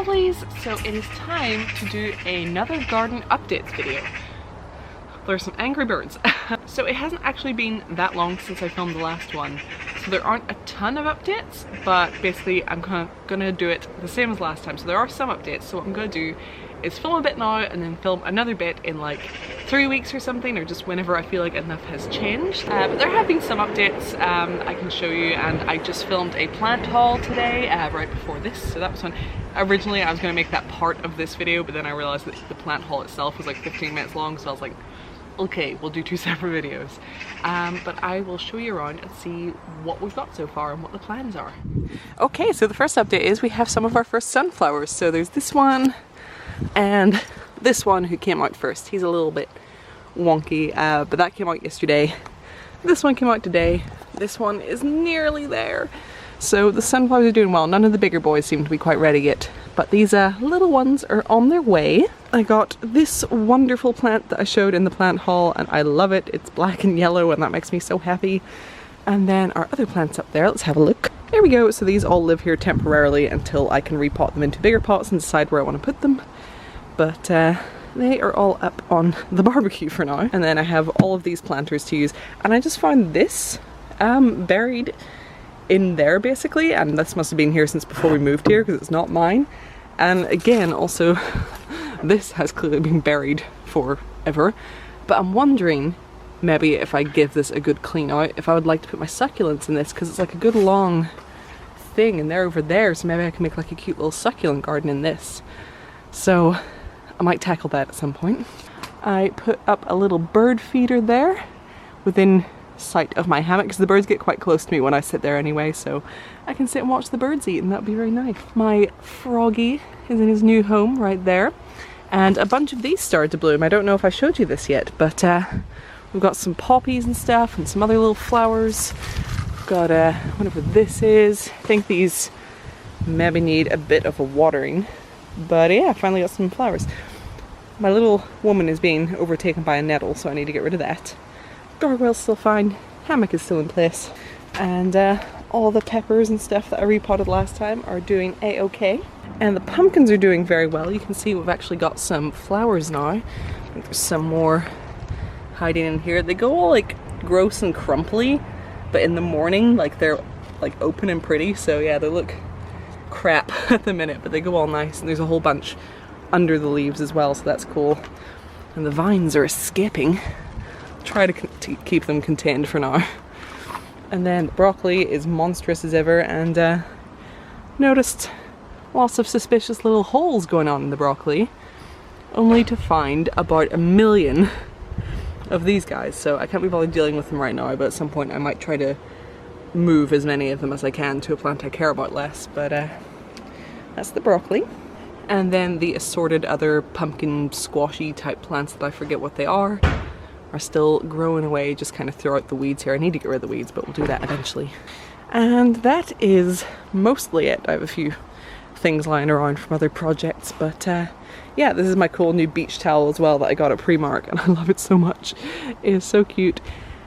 lovelies, so it is time to do another garden updates video. There's some angry birds. So it hasn't actually been that long since I filmed the last one, so there aren't a ton of updates, but basically I'm gonna do it the same as last time. So there are some updates, so what I'm gonna do is film a bit now and then film another bit in like 3 weeks or something, or just whenever I feel like enough has changed. But there have been some updates I can show you, and I just filmed a plant haul today right before this, so that was fun. Originally I was going to make that part of this video, but then I realized that the plant haul itself was like 15 minutes long, so I was like, okay, we'll do 2 separate videos. But I will show you around and see what we've got so far and what the plans are. Okay, so the first update is we have some of our first sunflowers. So there's this one and this one who came out first. He's a little bit wonky, but that came out yesterday. This one came out today. This one is nearly there. So the sunflowers are doing well. None of the bigger boys seem to be quite ready yet, but these little ones are on their way. I got this wonderful plant that I showed in the plant haul and I love it. It's black and yellow and that makes me so happy. And then our other plants up there, let's have a look. There we go. So these all live here temporarily until I can repot them into bigger pots and decide where I want to put them. But they are all up on the barbecue for now. And then I have all of these planters to use. And I just found this buried in there basically, and this must have been here since before we moved here because it's not mine. And again, also this has clearly been buried forever, but I'm wondering maybe if I give this a good clean out, if I would like to put my succulents in this, because it's like a good long thing and they're over there, so maybe I can make like a cute little succulent garden in this. So I might tackle that at some point. I put up a little bird feeder there within sight of my hammock, because the birds get quite close to me when I sit there anyway, so I can sit and watch the birds eat, and that'd be very nice. My froggy is in his new home right there, and a bunch of these started to bloom. I don't know if I showed you this yet, but we've got some poppies and stuff and some other little flowers. We've got whatever this is. I think these maybe need a bit of a watering, but yeah, I finally got some flowers. My little woman is being overtaken by a nettle, so I need to get rid of that. Gargoyle's still fine, hammock is still in place, and all the peppers and stuff that I repotted last time are doing a-okay. And the pumpkins are doing very well. You can see we've actually got some flowers now. I think there's some more hiding in here. They go all like gross and crumply, but in the morning like they're like open and pretty, so yeah, they look crap at the minute, but they go all nice, and there's a whole bunch under the leaves as well, so that's cool. And the vines are escaping. Try to keep them contained for now. And then the broccoli is monstrous as ever, and noticed lots of suspicious little holes going on in the broccoli, only to find about 1 million of these guys. So I can't be bothered dealing with them right now, but at some point I might try to move as many of them as I can to a plant I care about less. But that's the broccoli. And then the assorted other pumpkin squashy type plants that I forget what they are still growing away just kind of throughout the weeds here. I need to get rid of the weeds, but we'll do that eventually. And that is mostly it. I have a few things lying around from other projects, but yeah, this is my cool new beach towel as well that I got at Primark, and I love it so much. It is so cute.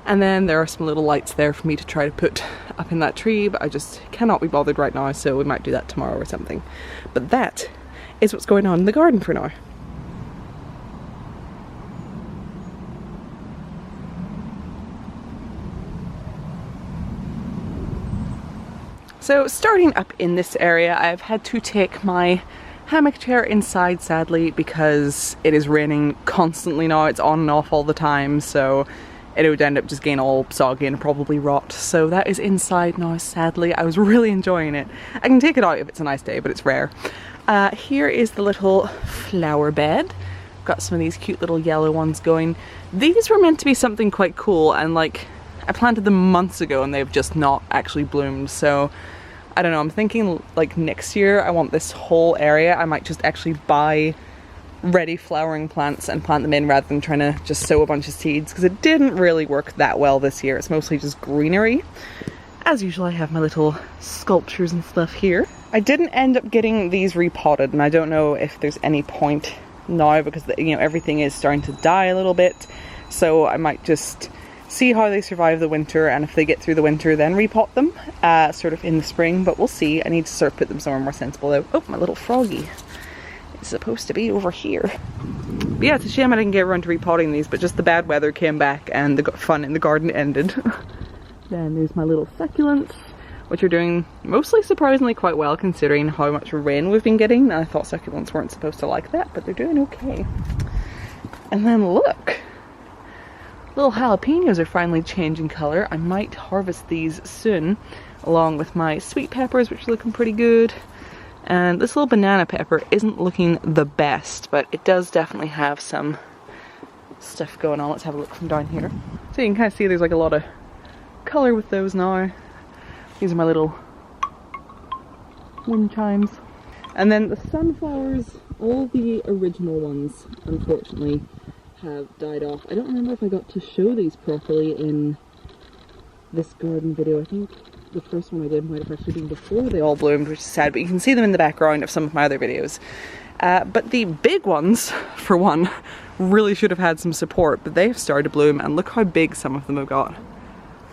And then there are some little lights there for me to try to put up in that tree, but I just cannot be bothered right now, so we might do that tomorrow or something. But that is what's going on in the garden for now. So starting up in this area, I've had to take my hammock chair inside sadly because it is raining constantly now. It's on and off all the time, so it would end up just getting all soggy and probably rot. So that is inside now sadly. I was really enjoying it. I can take it out if it's a nice day, but it's rare. Here is the little flower bed. Got some of these cute little yellow ones going. These were meant to be something quite cool, and like I planted them months ago and they've just not actually bloomed, so I don't know, I'm thinking like next year I want this whole area, I might just actually buy ready flowering plants and plant them in rather than trying to just sow a bunch of seeds, because it didn't really work that well this year. It's mostly just greenery. As usual, I have my little sculptures and stuff here. I didn't end up getting these repotted, and I don't know if there's any point now because you know, everything is starting to die a little bit, so I might just see how they survive the winter, and if they get through the winter then repot them sort of in the spring, but we'll see. I need to sort of put them somewhere more sensible though. Oh, my little froggy. It's supposed to be over here. But yeah, it's a shame I didn't get around to repotting these, but just the bad weather came back and the fun in the garden ended. Then there's my little succulents, which are doing mostly surprisingly quite well considering how much rain we've been getting. I thought succulents weren't supposed to like that, but they're doing okay. And then look! Little jalapenos are finally changing colour. I might harvest these soon, along with my sweet peppers, which are looking pretty good. And this little banana pepper isn't looking the best, but it does definitely have some stuff going on. Let's have a look from down here. So you can kind of see there's like a lot of colour with those now. These are my little wind chimes. And then the sunflowers, all the original ones, unfortunately, have died off. I don't remember if I got to show these properly in this garden video. I think the first one I did might have actually been before they all bloomed, which is sad, but you can see them in the background of some of my other videos. But the big ones, for one, really should have had some support, but they've started to bloom, and look how big some of them have got.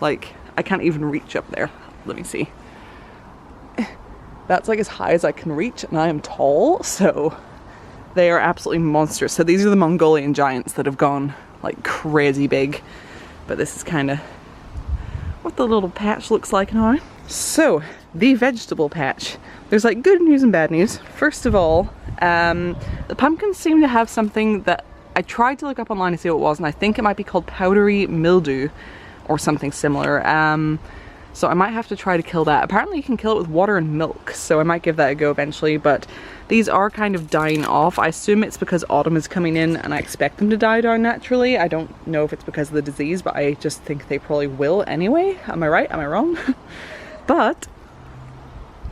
Like, I can't even reach up there. Let me see. That's like as high as I can reach, and I am tall, so they are absolutely monstrous. So these are the Mongolian giants that have gone like crazy big, but this is kind of what the little patch looks like now. So the vegetable patch, there's like good news and bad news. First of all, the pumpkins seem to have something that I tried to look up online to see what it was, and I think it might be called powdery mildew or something similar. So I might have to try to kill that. Apparently you can kill it with water and milk, so I might give that a go eventually, but these are kind of dying off. I assume it's because autumn is coming in and I expect them to die down naturally. I don't know if it's because of the disease, but I just think they probably will anyway. Am I right? Am I wrong? But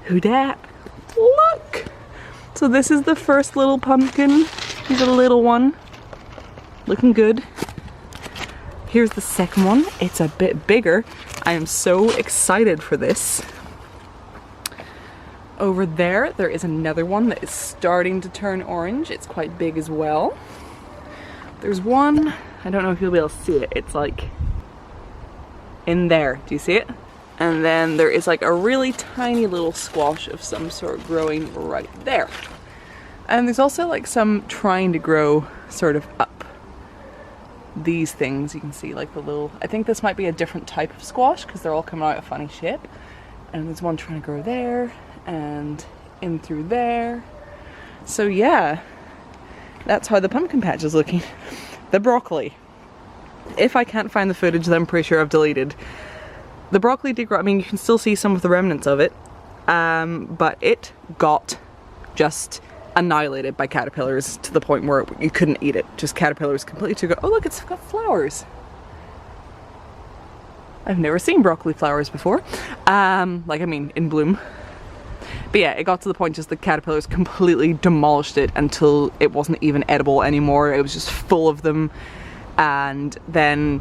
who dat? Look! So this is the first little pumpkin. He's a little one. Looking good. Here's the second one. It's a bit bigger. I am so excited for this. Over there is another one that is starting to turn orange. It's quite big as well. There's one, I don't know if you'll be able to see it. It's like in there. Do you see it? And then there is like a really tiny little squash of some sort growing right there. And there's also like some trying to grow sort of up. These things you can see like the little, I think this might be a different type of squash because they're all coming out a funny shape. And there's one trying to grow there and in through there. So yeah, that's how the pumpkin patch is looking. The broccoli, if I can't find the footage that I'm pretty sure I've deleted, the broccoli did grow. I mean, you can still see some of the remnants of it, but it got just annihilated by caterpillars to the point where you couldn't eat it. Just caterpillars completely took it. Oh look, it's got flowers. I've never seen broccoli flowers before. Like, I mean, in bloom. But yeah, it got to the point just the caterpillars completely demolished it until it wasn't even edible anymore. It was just full of them. And then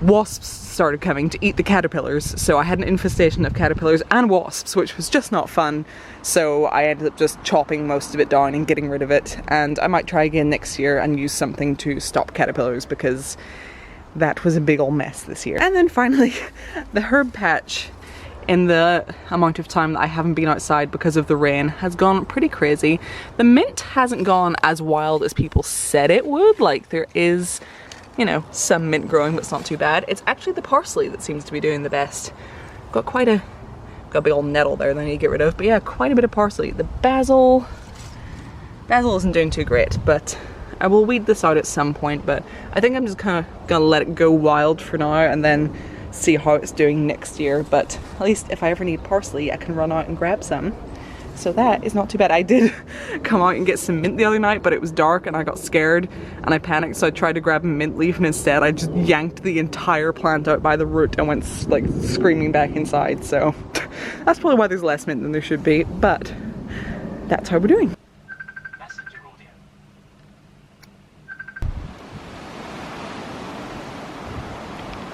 wasps started coming to eat the caterpillars, so I had an infestation of caterpillars and wasps, which was just not fun. So I ended up just chopping most of it down and getting rid of it, and I might try again next year and use something to stop caterpillars because that was a big old mess this year. And then finally, the herb patch, in the amount of time that I haven't been outside because of the rain, has gone pretty crazy. The mint hasn't gone as wild as people said it would. Like, there is, you know, some mint growing, but it's not too bad. It's actually the parsley that seems to be doing the best. Got a big old nettle there that I need to get rid of, but yeah, quite a bit of parsley. The basil isn't doing too great, but I will weed this out at some point, but I think I'm just kind of gonna let it go wild for now and then see how it's doing next year. But at least if I ever need parsley, I can run out and grab some. So that is not too bad. I did come out and get some mint the other night, but it was dark and I got scared and I panicked, so I tried to grab a mint leaf and instead I just yanked the entire plant out by the root and went like screaming back inside. So that's probably why there's less mint than there should be, but that's how we're doing.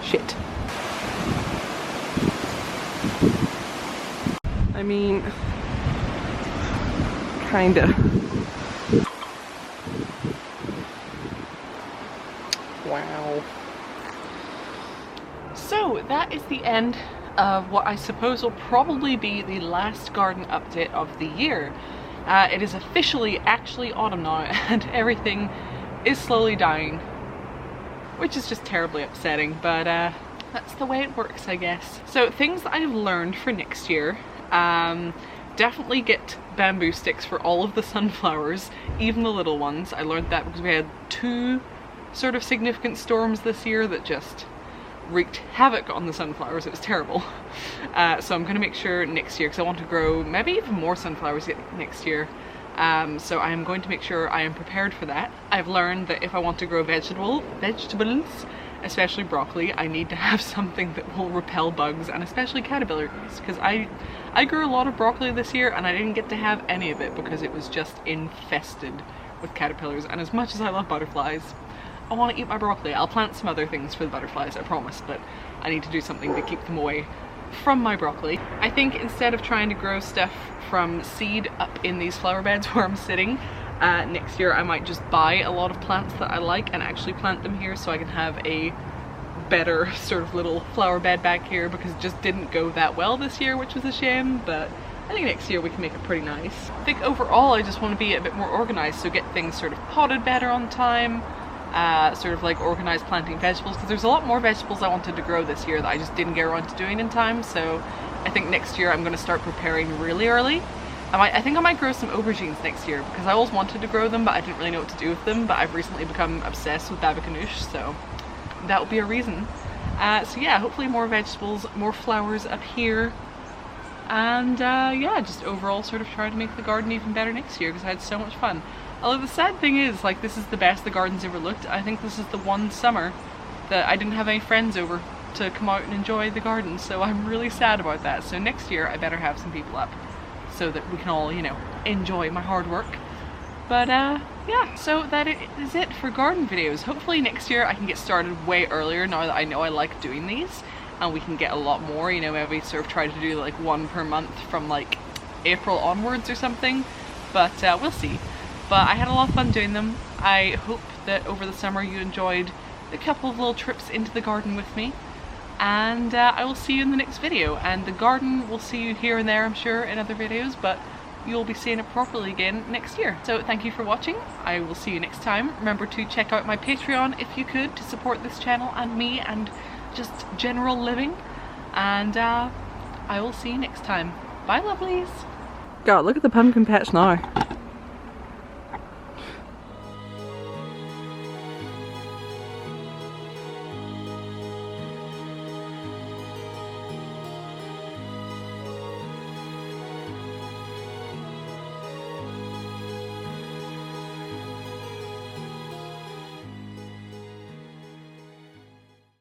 Shit. I mean, kinda. Wow. So that is the end of what I suppose will probably be the last garden update of the year. It is officially actually autumn now and everything is slowly dying, which is just terribly upsetting, but that's the way it works, I guess. So things that I've learned for next year, definitely get bamboo sticks for all of the sunflowers, even the little ones. I learned that because we had 2 sort of significant storms this year that just wreaked havoc on the sunflowers. It was terrible. So I'm going to make sure next year, because I want to grow maybe even more sunflowers next year. So I am going to make sure I am prepared for that. I've learned that if I want to grow vegetables, especially broccoli, I need to have something that will repel bugs, and especially caterpillars, because I grew a lot of broccoli this year and I didn't get to have any of it because it was just infested with caterpillars. And as much as I love butterflies, I want to eat my broccoli. I'll plant some other things for the butterflies, I promise, but I need to do something to keep them away from my broccoli. I think instead of trying to grow stuff from seed up in these flower beds where I'm sitting, next year I might just buy a lot of plants that I like and actually plant them here so I can have a better sort of little flower bed back here, because it just didn't go that well this year, which was a shame, but I think next year we can make it pretty nice. I think overall I just want to be a bit more organized, so get things sort of potted better on time, sort of like organized planting vegetables, because there's a lot more vegetables I wanted to grow this year that I just didn't get around to doing in time. So I think next year I'm going to start preparing really early. I think I might grow some aubergines next year, because I always wanted to grow them but I didn't really know what to do with them, but I've recently become obsessed with baba ganoush, so that will be a reason. So yeah, hopefully more vegetables, more flowers up here, and yeah, just overall sort of try to make the garden even better next year, because I had so much fun. Although the sad thing is, like, this is the best the garden's ever looked. I think this is the one summer that I didn't have any friends over to come out and enjoy the garden, so I'm really sad about that. So next year I better have some people up so that we can all, you know, enjoy my hard work. But yeah, so that is it for garden videos. Hopefully next year I can get started way earlier now that I know I like doing these, and we can get a lot more, you know, maybe sort of try to do like 1 per month from like April onwards or something, but we'll see. But I had a lot of fun doing them. I hope that over the summer you enjoyed a couple of little trips into the garden with me, and I will see you in the next video. And the garden will see you here and there, I'm sure, in other videos, but you'll be seeing it properly again next year. So thank you for watching. I will see you next time. Remember to check out my Patreon if you could, to support this channel and me and just general living. And I will see you next time. Bye, lovelies. God, look at the pumpkin patch now.